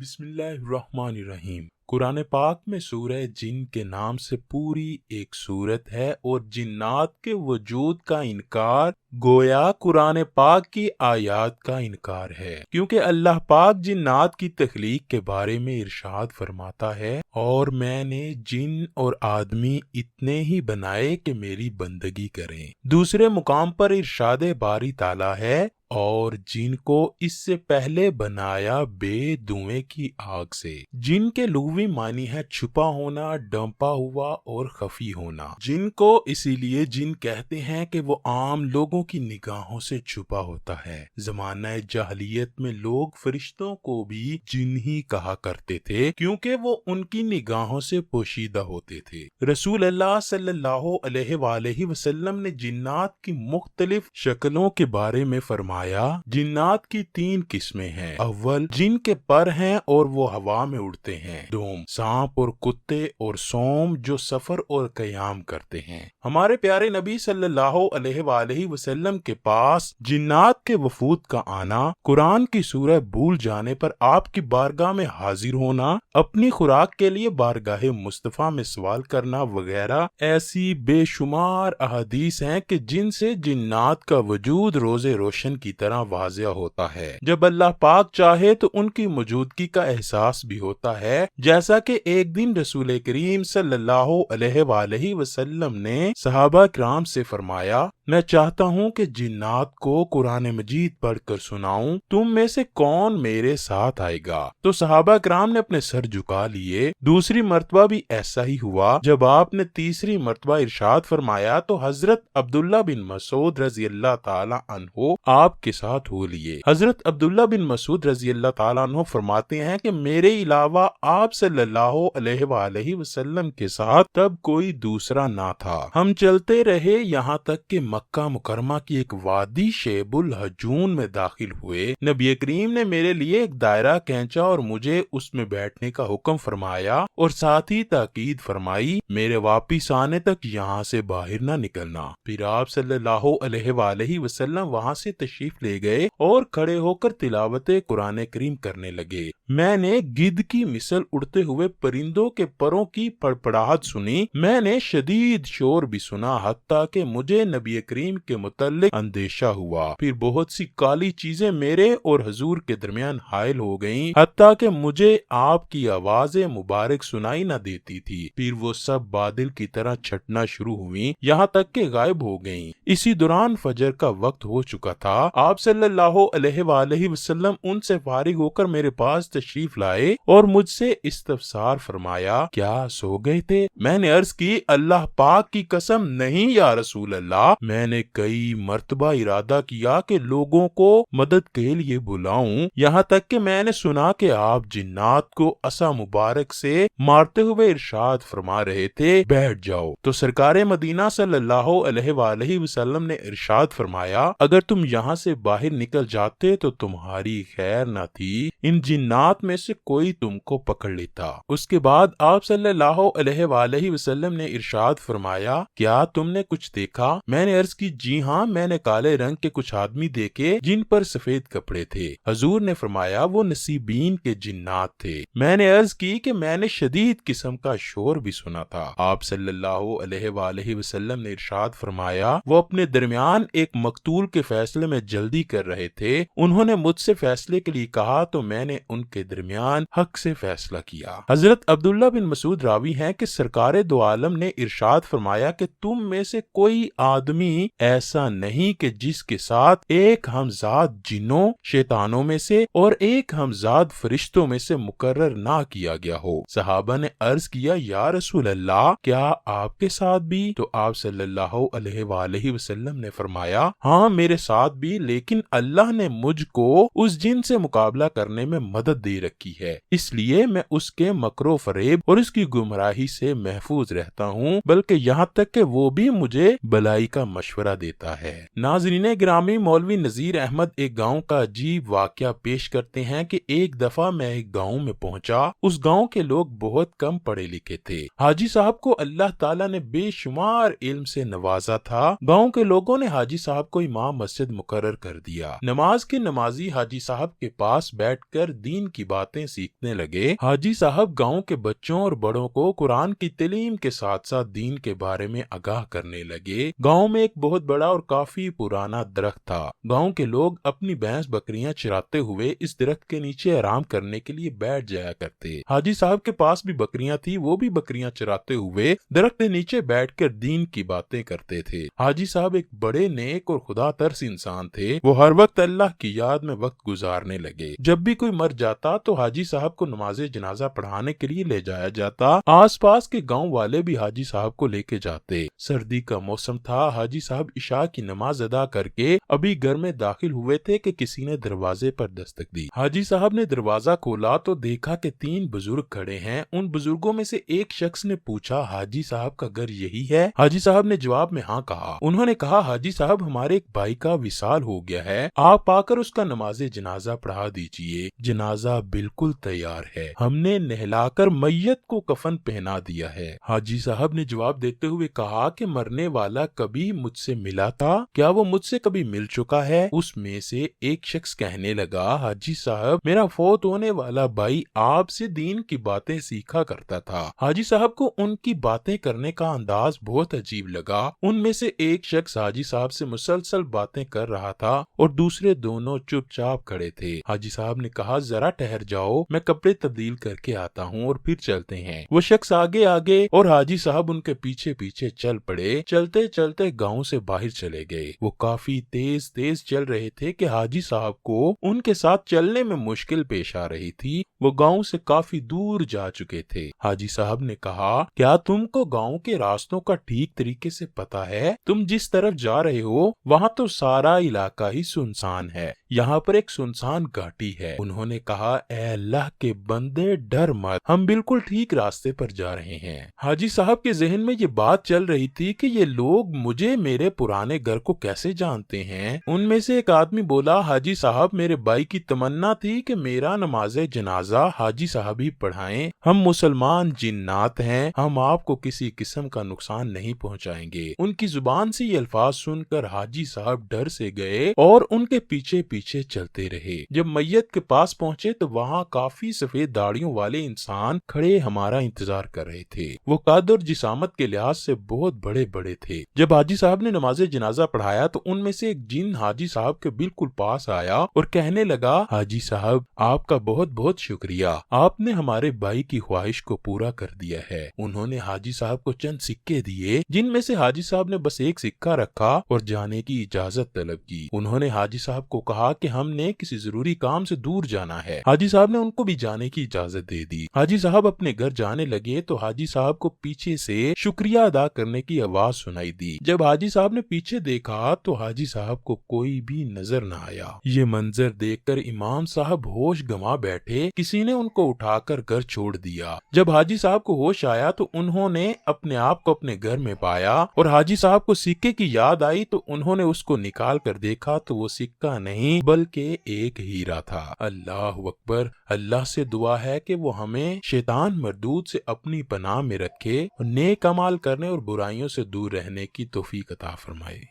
بسم اللہ الرحمن الرحیم۔ قرآن پاک میں سورہ جن کے نام سے پوری ایک سورت ہے اور جنات کے وجود کا انکار گویا قرآن پاک کی آیات کا انکار ہے، کیونکہ اللہ پاک جنات کی تخلیق کے بارے میں ارشاد فرماتا ہے، اور میں نے جن اور آدمی اتنے ہی بنائے کہ میری بندگی کریں۔ دوسرے مقام پر ارشاد باری تعالیٰ ہے، اور جن کو اس سے پہلے بنایا بے دھویں کی آگ سے۔ جن کے لغوی معنی ہے چھپا ہونا، ڈھانپا ہوا اور خفی ہونا۔ جن کو اسی لیے جن کہتے ہیں کہ وہ عام لوگوں کی نگاہوں سے چھپا ہوتا ہے۔ زمانہ جاہلیت میں لوگ فرشتوں کو بھی جن ہی کہا کرتے تھے، کیونکہ وہ ان کی نگاہوں سے پوشیدہ ہوتے تھے۔ رسول اللہ صلی اللہ علیہ وآلہ وسلم نے جنات کی مختلف شکلوں کے بارے میں فرمایا، جنات کی 3 قسمیں ہیں۔ اول، جن کے پر ہیں اور وہ ہوا میں اڑتے ہیں۔ دوم، سانپ اور کتے اور سوم جو سفر اور قیام کرتے ہیں۔ ہمارے پیارے نبی صلی اللہ علیہ وآلہ وسلم کے پاس جنات کے وفود کا آنا، قرآن کی سورہ بھول جانے پر آپ کی بارگاہ میں حاضر ہونا، اپنی خوراک کے لیے بارگاہ مصطفیٰ میں سوال کرنا وغیرہ ایسی بے شمار احادیث ہیں کہ جن سے جنات کا وجود روز روشن کی طرح واضح ہوتا ہے۔ جب اللہ پاک چاہے تو ان کی موجودگی کا احساس بھی ہوتا ہے، جیسا کہ ایک دن رسول کریم صلی اللہ علیہ وآلہ وسلم نے صحابہ کرام سے فرمایا، میں چاہتا ہوں کہ جنات کو قرآن مجید پڑھ کر سناؤں، تم میں سے کون میرے ساتھ آئے گا؟ تو صحابہ کرام نے اپنے سر جھکا لیے۔ دوسری مرتبہ بھی ایسا ہی ہوا۔ جب آپ نے تیسری مرتبہ ارشاد فرمایا تو حضرت عبداللہ بن مسعود رضی اللہ تعالی عنہ آپ کے ساتھ ہو لیے۔ حضرت عبداللہ بن مسعود رضی اللہ تعالیٰ عنہ فرماتے ہیں کہ میرے علاوہ آپ صلی اللہ علیہ وآلہ وسلم کے ساتھ تب کوئی دوسرا نہ تھا۔ ہم چلتے رہے یہاں تک کہ مکہ مکرمہ کی ایک وادی شیب الحجون میں داخل ہوئے۔ نبی کریم نے میرے لیے ایک دائرہ کھینچا اور مجھے اس میں بیٹھنے کا حکم فرمایا، اور ساتھ ہی تاکید فرمائی، میرے واپس آنے تک یہاں سے باہر نہ نکلنا۔ پھر آپ صلی اللہ علیہ وآلہ وسلم وہاں سے تشریف لے گئے اور کھڑے ہو کر تلاوت قرآن کریم کرنے لگے۔ میں نے گدھ کی مثل اڑتے ہوئے پرندوں کے پروں کی پڑپڑاہٹ سنی۔ میں نے شدید شور بھی سنا، حتیٰ کہ مجھے نبی کریم کے متعلق اندیشہ ہوا۔ پھر بہت سی کالی چیزیں میرے اور حضور کے درمیان حائل ہو گئیں، حتیٰ کہ مجھے آپ کی آواز مبارک سنائی نہ دیتی تھی۔ پھر وہ سب بادل کی طرح چھٹنا شروع ہوئیں، یہاں تک کہ غائب ہو گئیں۔ اسی دوران فجر کا وقت ہو چکا تھا۔ آپ صلی اللہ علیہ وآلہ وسلم ان سے فارغ ہو کر میرے پاس تشریف لائے اور مجھ سے استفسار فرمایا، کیا سو گئے تھے؟ میں نے عرض کی، اللہ پاک کی قسم نہیں یا رسول اللہ، میں نے کئی مرتبہ ارادہ کیا کہ لوگوں کو مدد کے لیے بلاؤں، یہاں تک کہ میں نے سنا کہ آپ جنات کو عصا مبارک سے مارتے ہوئے ارشاد فرما رہے تھے، بیٹھ جاؤ۔ تو سرکار مدینہ صلی اللہ علیہ وآلہ وسلم نے ارشاد فرمایا، اگر تم یہاں سے باہر نکل جاتے تو تمہاری خیر نہ تھی، ان جنات میں سے کوئی تم کو پکڑ لیتا۔ اس کے بعد آپ صلی اللہ علیہ وآلہ وسلم نے ارشاد فرمایا، کیا تم نے کچھ دیکھا؟ میں نے عرض کی، جی ہاں، میں نے کالے رنگ کے کچھ آدمی دیکھے جن پر سفید کپڑے تھے۔ حضور نے فرمایا، وہ نصیبین کے جنات تھے۔ میں نے عرض کی کہ میں نے شدید قسم کا شور بھی سنا تھا۔ آپ صلی اللہ علیہ وآلہ وسلم نے ارشاد فرمایا، وہ اپنے درمیان ایک مقتول کے فیصلے میں جلدی کر رہے تھے، انہوں نے مجھ سے فیصلے کے لیے کہا تو میں نے ان کے درمیان حق سے فیصلہ کیا۔ حضرت عبداللہ بن مسعود راوی ہیں کہ سرکار دو عالم نے ارشاد فرمایا کہ تم میں سے کوئی آدمی ایسا نہیں کہ جس کے ساتھ ایک ہمزاد جنوں شیطانوں میں سے اور ایک ہمزاد فرشتوں میں سے مقرر نہ کیا گیا ہو۔ صحابہ نے عرض کیا، یا رسول اللہ، کیا آپ کے ساتھ بھی؟ تو آپ صلی اللہ علیہ وآلہ وسلم نے فرمایا، ہاں میرے ساتھ بھی، لیکن اللہ نے مجھ کو اس جن سے مقابلہ کرنے میں مدد دے رکھی ہے، اس لیے میں اس उसके मकरो फरेब और उसकी गुमराही से महफूज रहता हूँ, बल्कि यहाँ तक कि वो भी मुझे भलाई का मशवरा देता है। नाज़रीन गिरामी, मौलवी नज़ीर अहमद एक गांव का अजीब वाकया पेश करते हैं कि एक दफा मैं एक गांव में पहुंचा। उस गांव के लोग बहुत कम पढ़े लिखे थे। हाजी साहब को अल्लाह ताला ने बेशुमार इल्म से नवाजा था। गांव के लोगों ने हाजी साहब को इमाम मस्जिद मुकर्रर कर दिया। नमाज के नमाजी हाजी साहब के पास बैठकर दीन की बातें सीखने लगे। हाजी साहब गांव के बच्चों और बड़ों को कुरान की तालीम के साथ साथ दीन के बारे में आगाह करने लगे। गांव में एक बहुत बड़ा और काफी पुराना दरख्त था। गांव के लोग अपनी भैंस बकरियां चराते हुए इस दरख्त के नीचे आराम करने के लिए बैठ जाया करते। हाजी साहब के पास भी बकरियां थी, वो भी बकरियां चराते हुए दरख्त के नीचे बैठकर दीन की बातें करते थे। हाजी साहब एक बड़े नेक और खुदा तरस इंसान थे। वो हर वक्त अल्लाह की याद में वक्त गुजारने लगे। जब भी कोई मर जाता तो हाजी साहब को नमाज जनाजा पढ़ाने के लिए ले जाया जाता। आसपास के गांव वाले भी हाजी साहब को लेके जाते। सर्दी का मौसम था। हाजी साहब इशा की नमाज अदा करके अभी घर में दाखिल हुए थे कि किसी ने दरवाजे पर दस्तक दी। हाजी साहब ने दरवाजा खोला तो देखा कि 3 बुजुर्ग खड़े हैं। उन बुजुर्गों में से एक शख्स ने पूछा, हाजी साहब का घर यही है? हाजी साहब ने जवाब में हाँ कहा। उन्होंने कहा, हाजी साहब हमारे एक भाई का विसाल हो गया है, आप आकर उसका नमाज जनाजा पढ़ा दीजिए। जनाजा बिल्कुल तैयार है, हमने नहलाकर मैयत को कफन पहना दिया है। हाजी साहब ने जवाब देते हुए कहा कि मरने वाला कभी मुझसे मिला था? क्या वो मुझसे कभी मिल चुका है? उसमें से एक शख्स कहने लगा, हाजी साहब मेरा फौत होने वाला भाई आपसे दीन की बातें सीखा करता था। हाजी साहब को उनकी बातें करने का अंदाज बहुत अजीब लगा। उनमें से एक शख्स हाजी साहब से मुसलसल बातें कर रहा था और दूसरे दोनों चुपचाप खड़े थे। हाजी साहब ने कहा, जरा ठहर जाओ, मैं कपड़े तब्दील करके आता हूँ और फिर चलते हैं। वो शख्स आगे आगे और हाजी साहब उनके पीछे पीछे चल पड़े। चलते चलते गांव से बाहर चले गए। वो काफी तेज तेज चल रहे थे कि हाजी साहब को उनके साथ चलने में मुश्किल पेश आ रही थी। वो गांव से काफी दूर जा चुके थे। हाजी साहब ने कहा, क्या तुमको गांव के रास्तों का ठीक तरीके से पता है? तुम जिस तरफ जा रहे हो वहाँ तो सारा इलाका ही सुनसान है, यहाँ पर एक सुनसान घाटी है। उन्होंने कहा, ए अल्लाह के बंदे डर मत, हम बिल्कुल ठीक रास्ते पर जा रहे हैं। हाजी साहब के जहन में ये बात चल रही थी कि ये लोग मुझे मेरे पुराने घर को कैसे जानते हैं। उनमें से एक आदमी बोला, हाजी साहब मेरे भाई की तमन्ना थी कि मेरा नमाज जनाजा हाजी साहब ही पढ़ाएं। हम मुसलमान जिन्नात हैं, हम आपको किसी किस्म का नुकसान नहीं पहुंचाएंगे। उनकी जुबान से ये अल्फाज सुनकर हाजी साहब डर से गए और उनके पीछे पीछे चलते रहे। जब मैयत के पास पहुंचे तो वहाँ काफी सफेद दाढ़ियों वाले इंसान खड़े हमारा इंतजार कर रहे थे। वो कद और जिसामत के लिहाज से बहुत बड़े बड़े थे। जब हाजी साहब ने नमाज जनाजा पढ़ाया तो उनमें से एक जिन हाजी साहब के बिल्कुल पास आया और कहने लगा, हाजी साहब आपका बहुत बहुत शुक्रिया, आपने हमारे भाई की ख्वाहिश को पूरा कर दिया है। उन्होंने हाजी साहब को चंद सिक्के दिए, जिनमें से हाजी साहब ने बस एक सिक्का रखा और जाने की इजाजत तलब की। उन्होंने हाजी साहब को कहा कि हमने किसी जरूरी काम से दूर जाना है। हाजी साहब ने उनको भी जाने की इजाजत दे दी। हाजी साहब अपने घर जाने लगे तो हाजी साहब को पीछे से शुक्रिया अदा करने की आवाज सुनाई दी। जब हाजी साहब ने पीछे देखा तो हाजी साहब को कोई भी नजर न आया। ये मंजर देखकर इमाम साहब होश गंवा बैठे। किसी ने उनको उठाकर घर छोड़ दिया। जब हाजी साहब को होश आया तो उन्होंने अपने आप को अपने घर में पाया और हाजी साहब को सिक्के की याद आई तो उन्होंने उसको निकाल कर देखा तो वो सिक्का नहीं बल्कि एक हीरा था। अल्लाह अकबर। अल्लाह से दुआ है कि वो हमें शैतान मरदूद से अपनी पनाह में रखे और नेक अमाल करने और बुराइयों से दूर रहने की तौफीक अता फरमाए।